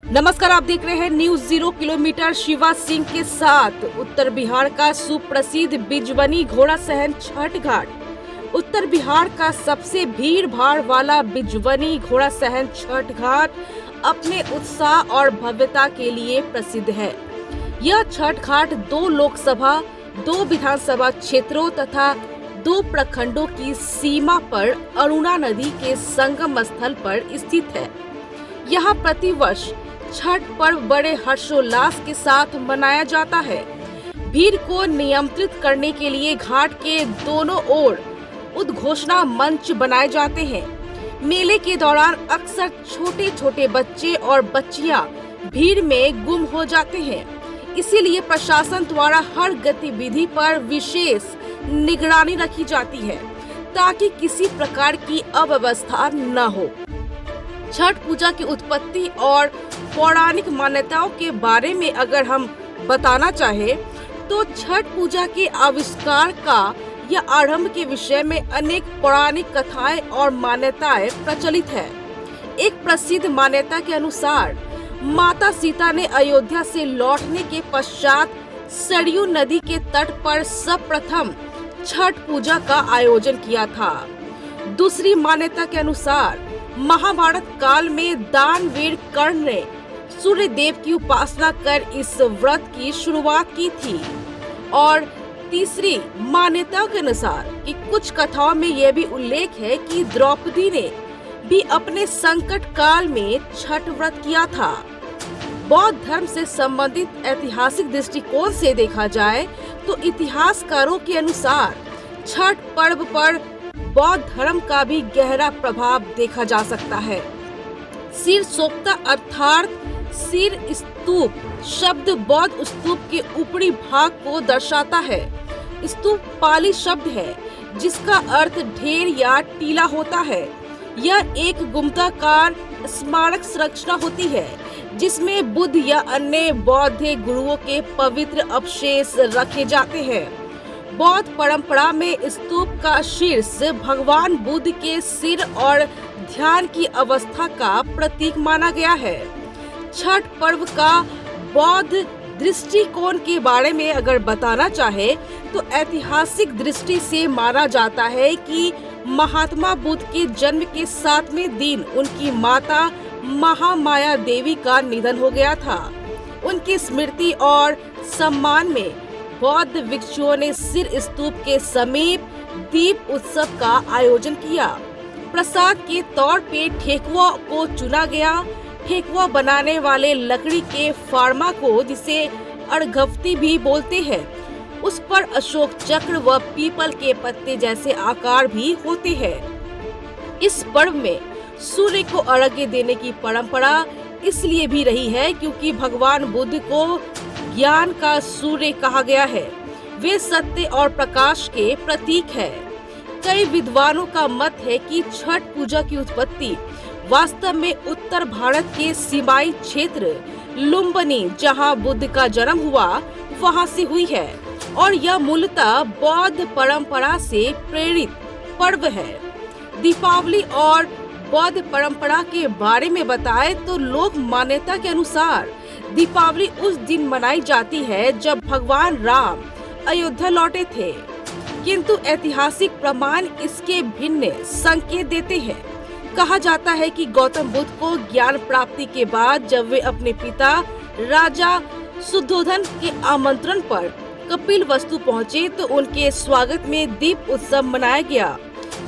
नमस्कार, आप देख रहे हैं न्यूज 0 किलोमीटर शिवा सिंह के साथ। उत्तर बिहार का सुप्रसिद्ध बिजवनी घोड़ा सहन छठ घाट। उत्तर बिहार का सबसे भीड़ भाड़ वाला बिजवनी घोड़ा सहन छठ घाट अपने उत्साह और भव्यता के लिए प्रसिद्ध है। यह छठ घाट 2 लोकसभा, 2 विधानसभा क्षेत्रों तथा 2 प्रखंडों की सीमा पर अरुणा नदी के संगम स्थल पर स्थित है। यहाँ प्रतिवर्ष छठ पर्व बड़े हर्षोल्लास के साथ मनाया जाता है। भीड़ को नियंत्रित करने के लिए घाट के दोनों ओर उद्घोषणा मंच बनाए जाते हैं। मेले के दौरान अक्सर छोटे छोटे बच्चे और बच्चियां भीड़ में गुम हो जाते हैं। इसीलिए प्रशासन द्वारा हर गतिविधि पर विशेष निगरानी रखी जाती है ताकि किसी प्रकार की अव्यवस्था न हो। छठ पूजा की उत्पत्ति और पौराणिक मान्यताओं के बारे में अगर हम बताना चाहे तो छठ पूजा के आविष्कार का या आरंभ के विषय में अनेक पौराणिक कथाएं और मान्यताएं प्रचलित है। एक प्रसिद्ध मान्यता के अनुसार माता सीता ने अयोध्या से लौटने के पश्चात सरयू नदी के तट पर सर्वप्रथम छठ पूजा का आयोजन किया था। दूसरी मान्यता के अनुसार महाभारत काल में दानवीर कर्ण ने सूर्य देव की उपासना कर इस व्रत की शुरुआत की थी। और तीसरी मान्यता के अनुसार कि कुछ कथाओं में यह भी उल्लेख है कि द्रौपदी ने भी अपने संकट काल में छठ व्रत किया था। बौद्ध धर्म से संबंधित ऐतिहासिक दृष्टिकोण से देखा जाए तो इतिहासकारों के अनुसार छठ पर्व पर बौद्ध धर्म का भी गहरा प्रभाव देखा जा सकता है। सिर सोक्ता अर्थात सिर स्तूप शब्द बौद्ध स्तूप के ऊपरी भाग को दर्शाता है। स्तूप पाली शब्द है जिसका अर्थ ढेर या टीला होता है। यह एक गुम्फाकार स्मारक संरचना होती है जिसमें बुद्ध या अन्य बौद्ध गुरुओं के पवित्र अवशेष रखे जाते हैं। बौद्ध परंपरा में स्तूप का शीर्ष भगवान बुद्ध के सिर और ध्यान की अवस्था का प्रतीक माना गया है। छठ पर्व का बौद्ध दृष्टिकोण के बारे में अगर बताना चाहे तो ऐतिहासिक दृष्टि से माना जाता है कि महात्मा बुद्ध के जन्म के 7वें दिन उनकी माता महामाया देवी का निधन हो गया था। उनकी स्मृति और सम्मान में बौद्ध भिक्षुओं ने सिर स्तूप के समीप दीप उत्सव का आयोजन किया। प्रसाद के तौर पे ठेकुआ को चुना गया। ठेकुआ बनाने वाले लकड़ी के फार्मा को, जिसे अर्घवती भी बोलते हैं, उस पर अशोक चक्र व पीपल के पत्ते जैसे आकार भी होते हैं। इस पर्व में सूर्य को अर्घ्य देने की परंपरा इसलिए भी रही है क्योंकि भगवान बुद्ध को ज्ञान का सूर्य कहा गया है। वे सत्य और प्रकाश के प्रतीक है। कई विद्वानों का मत है कि छठ पूजा की उत्पत्ति वास्तव में उत्तर भारत के सीमाई क्षेत्र लुम्बिनी, जहां बुद्ध का जन्म हुआ, वहां से हुई है और यह मूलतः बौद्ध परंपरा से प्रेरित पर्व है। दीपावली और बौद्ध परंपरा के बारे में बताएं तो लोक मान्यता के अनुसार दीपावली उस दिन मनाई जाती है जब भगवान राम अयोध्या लौटे थे, किंतु ऐतिहासिक प्रमाण इसके भिन्न संकेत देते हैं। कहा जाता है कि गौतम बुद्ध को ज्ञान प्राप्ति के बाद जब वे अपने पिता राजा शुद्धोधन के आमंत्रण पर कपिलवस्तु पहुँचे तो उनके स्वागत में दीप उत्सव मनाया गया।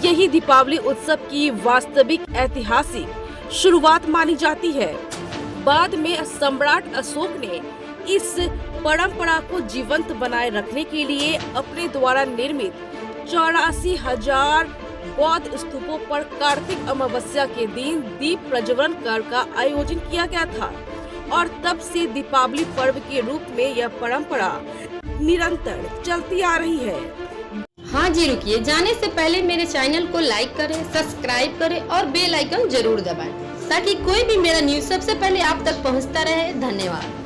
यही दीपावली उत्सव की वास्तविक ऐतिहासिक शुरुआत मानी जाती है। बाद में सम्राट अशोक ने इस परंपरा को जीवंत बनाए रखने के लिए अपने द्वारा निर्मित 84,000 बौद्ध स्तूपों पर कार्तिक अमावस्या के दिन दीप प्रज्वलन कर का आयोजन किया गया था और तब से दीपावली पर्व के रूप में यह परंपरा निरंतर चलती आ रही है। हाँ जी, रुकिए, जाने से पहले मेरे चैनल को लाइक करें, सब्सक्राइब करें और बेल आइकन जरूर दबाएं ताकि कोई भी मेरा न्यूज़ सबसे पहले आप तक पहुंचता रहे। धन्यवाद।